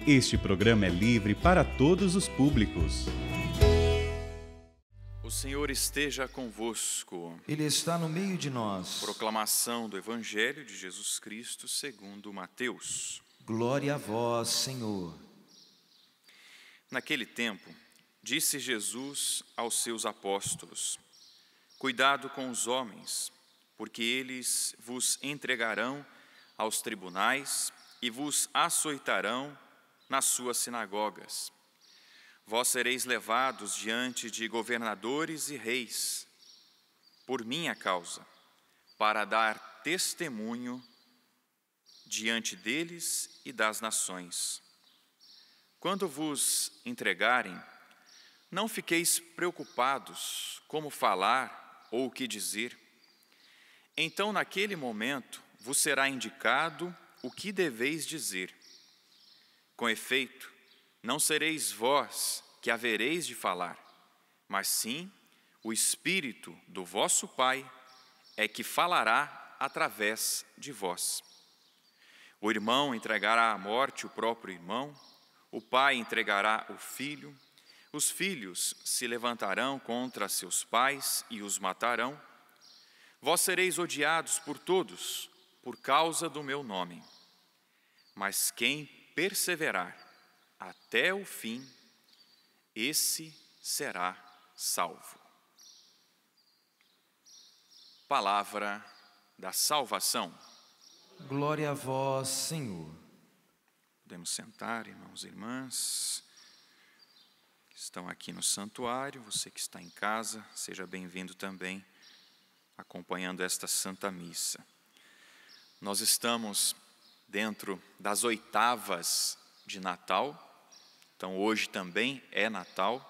Este programa é livre para todos os públicos. O Senhor esteja convosco. Ele está no meio de nós. Proclamação do Evangelho de Jesus Cristo segundo Mateus. Glória a vós, Senhor. Naquele tempo, disse Jesus aos seus apóstolos: Cuidado com os homens, porque eles vos entregarão aos tribunais e vos açoitarão nas suas sinagogas. Vós sereis levados diante de governadores e reis, por minha causa, para dar testemunho diante deles e das nações. Quando vos entregarem, não fiqueis preocupados como falar ou o que dizer. Então, naquele momento, vos será indicado o que deveis dizer. Com efeito, não sereis vós que havereis de falar, mas sim o Espírito do vosso Pai é que falará através de vós. O irmão entregará à morte o próprio irmão, o pai entregará o filho, os filhos se levantarão contra seus pais e os matarão. Vós sereis odiados por todos, por causa do meu nome. Mas quem perseverar até o fim, esse será salvo. Palavra da salvação. Glória a vós, Senhor. Podemos sentar, irmãos e irmãs, que estão aqui no santuário. Você que está em casa, seja bem-vindo também, acompanhando esta Santa Missa. Nós estamos dentro das oitavas de Natal, então hoje também é Natal,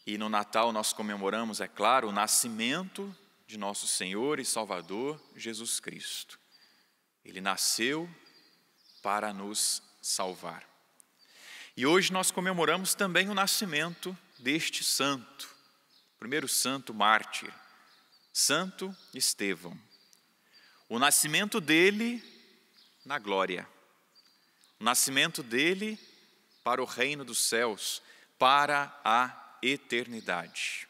e no Natal nós comemoramos, é claro, o nascimento de nosso Senhor e Salvador Jesus Cristo. Ele nasceu para nos salvar. E hoje nós comemoramos também o nascimento deste santo, primeiro santo mártir, Santo Estevão. O nascimento dele na glória, o nascimento dele para o reino dos céus, para a eternidade.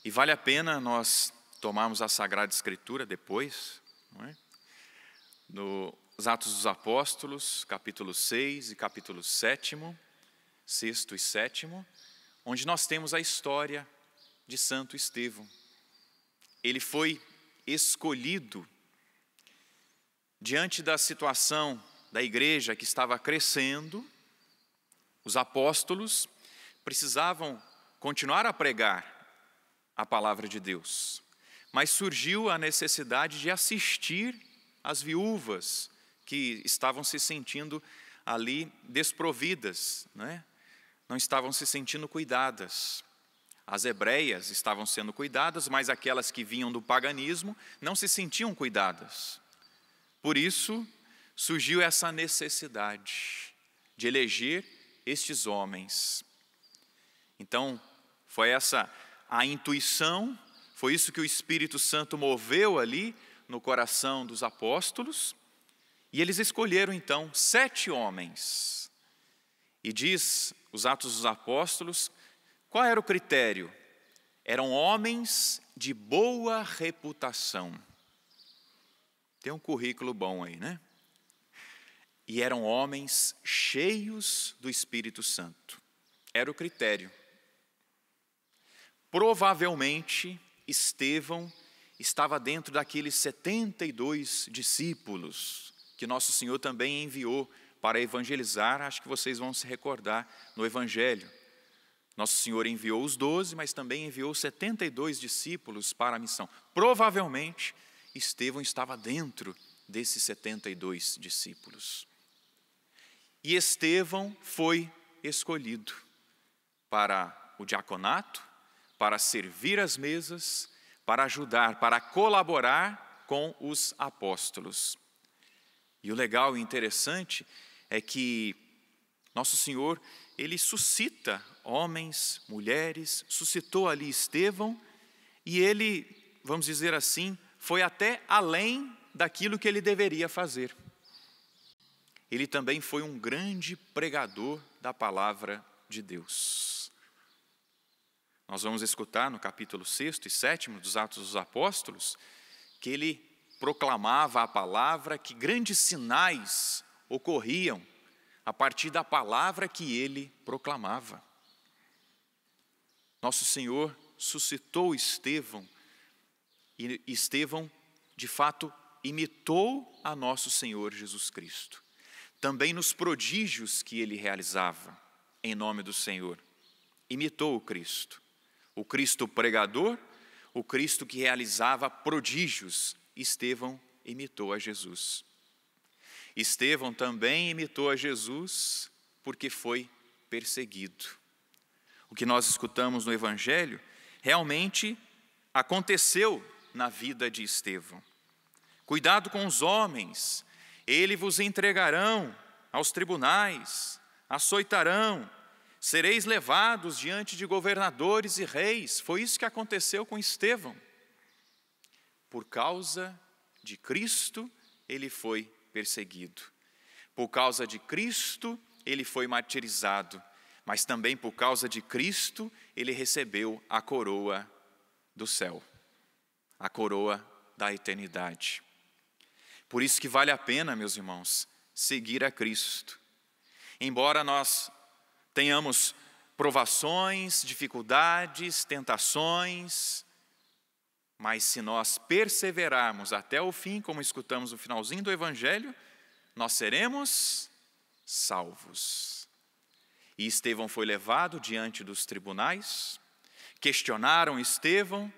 E vale a pena nós tomarmos a Sagrada Escritura depois, não é? Nos Atos dos Apóstolos, capítulo 6 e capítulo 7, 6º e 7º, onde nós temos a história de Santo Estevão. Ele foi escolhido diante da situação da igreja que estava crescendo. Os apóstolos precisavam continuar a pregar a palavra de Deus, mas surgiu a necessidade de assistir as viúvas que estavam se sentindo ali desprovidas, não estavam se sentindo cuidadas. As hebreias estavam sendo cuidadas, mas aquelas que vinham do paganismo não se sentiam cuidadas. Por isso, surgiu essa necessidade de eleger estes homens. Então, foi essa a intuição, foi isso que o Espírito Santo moveu ali no coração dos apóstolos, e eles escolheram então 7 homens. E diz os Atos dos Apóstolos, qual era o critério? Eram homens de boa reputação. Tem um currículo bom aí, né? E eram homens cheios do Espírito Santo. Era o critério. Provavelmente, Estevão estava dentro daqueles 72 discípulos que nosso Senhor também enviou para evangelizar. Acho que vocês vão se recordar no Evangelho. Nosso Senhor enviou os 12, mas também enviou 72 discípulos para a missão. Provavelmente, Estevão estava dentro desses 72 discípulos. E Estevão foi escolhido para o diaconato, para servir as mesas, para ajudar, para colaborar com os apóstolos. E o legal e interessante é que nosso Senhor, Ele suscita homens, mulheres, suscitou ali Estevão, e Ele, vamos dizer assim, foi até além daquilo que ele deveria fazer. Ele também foi um grande pregador da palavra de Deus. Nós vamos escutar no capítulo 6 e 7 dos Atos dos Apóstolos que ele proclamava a palavra, que grandes sinais ocorriam a partir da palavra que ele proclamava. Nosso Senhor suscitou Estevão, e Estevão, de fato, imitou a nosso Senhor Jesus Cristo. Também nos prodígios que ele realizava, em nome do Senhor, imitou o Cristo pregador, o Cristo que realizava prodígios. Estevão imitou a Jesus. Estevão também imitou a Jesus porque foi perseguido. O que nós escutamos no Evangelho realmente aconteceu na vida de Estevão. Cuidado com os homens, eles vos entregarão aos tribunais, açoitarão, sereis levados diante de governadores e reis. Foi isso que aconteceu com Estevão. Por causa de Cristo, ele foi perseguido. Por causa de Cristo, ele foi martirizado. Mas também por causa de Cristo, ele recebeu a coroa do céu, a coroa da eternidade. Por isso que vale a pena, meus irmãos, seguir a Cristo. Embora nós tenhamos provações, dificuldades, tentações, mas se nós perseverarmos até o fim, como escutamos no finalzinho do Evangelho, nós seremos salvos. E Estevão foi levado diante dos tribunais, questionaram Estevão,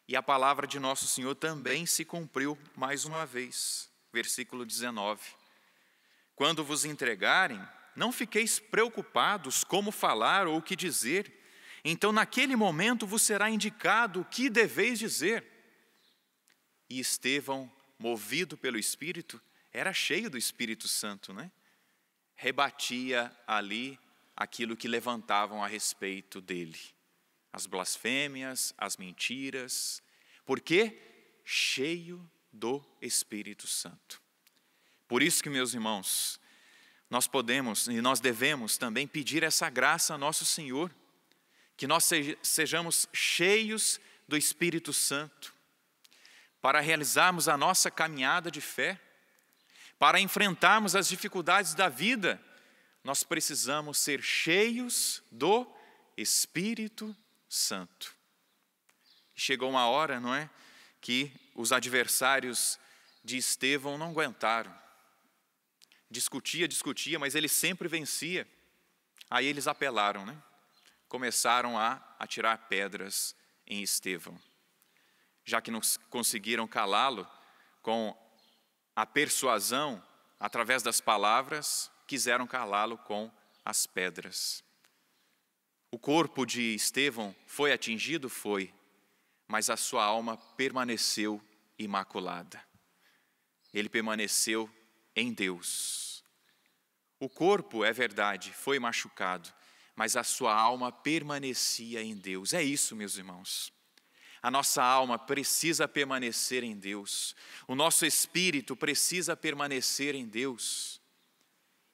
e a palavra de nosso Senhor também se cumpriu mais uma vez. Versículo 19. Quando vos entregarem, não fiqueis preocupados como falar ou o que dizer. Então, naquele momento, vos será indicado o que deveis dizer. E Estevão, movido pelo Espírito, era cheio do Espírito Santo, né? Rebatia ali aquilo que levantavam a respeito dele. As blasfêmias, as mentiras. Por quê? Cheio do Espírito Santo. Por isso que, meus irmãos, nós podemos e nós devemos também pedir essa graça a nosso Senhor, que nós sejamos cheios do Espírito Santo, para realizarmos a nossa caminhada de fé, para enfrentarmos as dificuldades da vida, nós precisamos ser cheios do Espírito Santo. Chegou uma hora, não é, que os adversários de Estevão não aguentaram. Discutia, mas ele sempre vencia. Aí eles apelaram, né? Começaram a atirar pedras em Estevão. Já que não conseguiram calá-lo com a persuasão, através das palavras, quiseram calá-lo com as pedras. O corpo de Estevão foi atingido? Foi, mas a sua alma permaneceu imaculada. Ele permaneceu em Deus. O corpo, é verdade, foi machucado, mas a sua alma permanecia em Deus. É isso, meus irmãos. A nossa alma precisa permanecer em Deus. O nosso espírito precisa permanecer em Deus.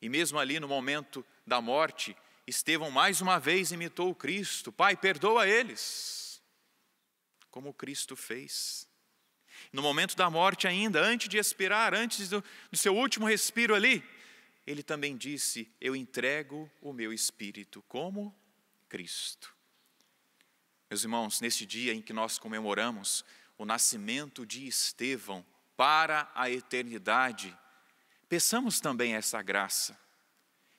E mesmo ali no momento da morte, Estevão mais uma vez imitou o Cristo. Pai, perdoa eles, como Cristo fez. No momento da morte ainda, antes de expirar, antes do seu último respiro ali, ele também disse: eu entrego o meu espírito como Cristo. Meus irmãos, neste dia em que nós comemoramos o nascimento de Estevão para a eternidade, peçamos também essa graça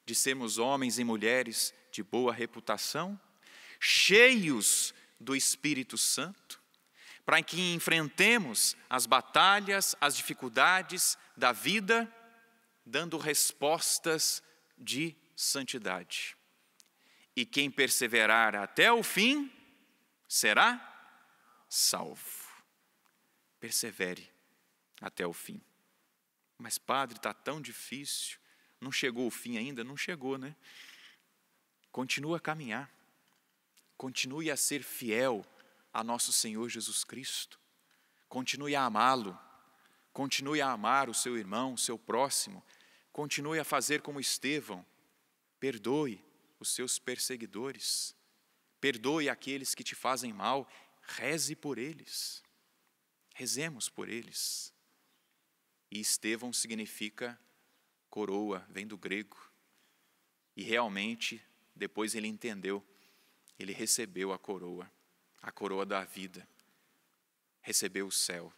de sermos homens e mulheres de boa reputação, cheios do Espírito Santo, para que enfrentemos as batalhas, as dificuldades da vida, dando respostas de santidade. E quem perseverar até o fim será salvo. Persevere até o fim. Mas, padre, está tão difícil. Não chegou o fim ainda? Não chegou, né? Continua a caminhar. Continue a ser fiel a nosso Senhor Jesus Cristo. continue a amá-lo, continue a amar o seu irmão, o seu próximo, continue a fazer como Estevão, perdoe os seus perseguidores, perdoe aqueles que te fazem mal, reze por eles, rezemos por eles. E Estevão significa coroa, vem do grego, e realmente, depois ele entendeu, ele recebeu a coroa da vida, recebeu o céu.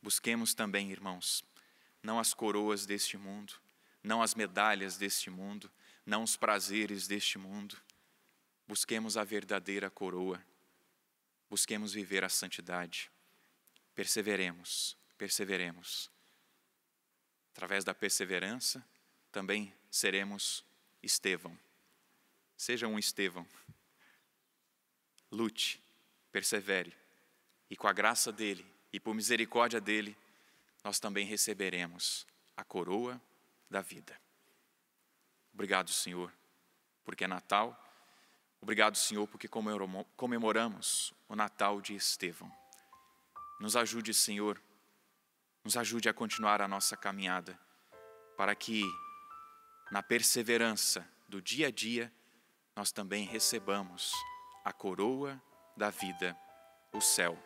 Busquemos também, irmãos, não as coroas deste mundo, não as medalhas deste mundo, não os prazeres deste mundo. Busquemos a verdadeira coroa, busquemos viver a santidade. Perseveremos. Através da perseverança, também seremos Estevão. Seja um Estevão. Lute, persevere, e com a graça dele e por misericórdia dele, nós também receberemos a coroa da vida. Obrigado, Senhor, porque é Natal. Obrigado, Senhor, porque comemoramos o Natal de Estevão. Nos ajude, Senhor, nos ajude a continuar a nossa caminhada, para que, na perseverança do dia a dia, nós também recebamos a coroa da vida, o céu,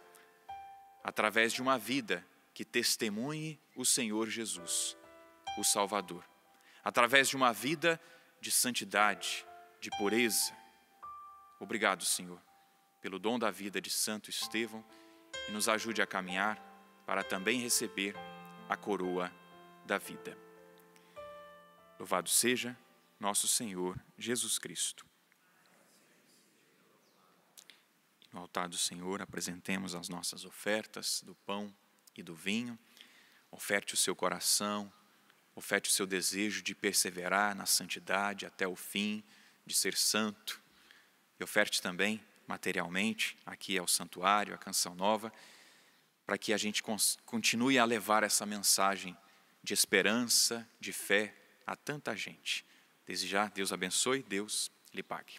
através de uma vida que testemunhe o Senhor Jesus, o Salvador, através de uma vida de santidade, de pureza. Obrigado, Senhor, pelo dom da vida de Santo Estevão, e nos ajude a caminhar para também receber a coroa da vida. Louvado seja nosso Senhor Jesus Cristo. No altar do Senhor, apresentemos as nossas ofertas do pão e do vinho. Oferte o seu coração, oferte o seu desejo de perseverar na santidade até o fim, de ser santo. E oferte também, materialmente, aqui ao santuário, a Canção Nova, para que a gente continue a levar essa mensagem de esperança, de fé a tanta gente. Desde já, Deus abençoe, Deus lhe pague.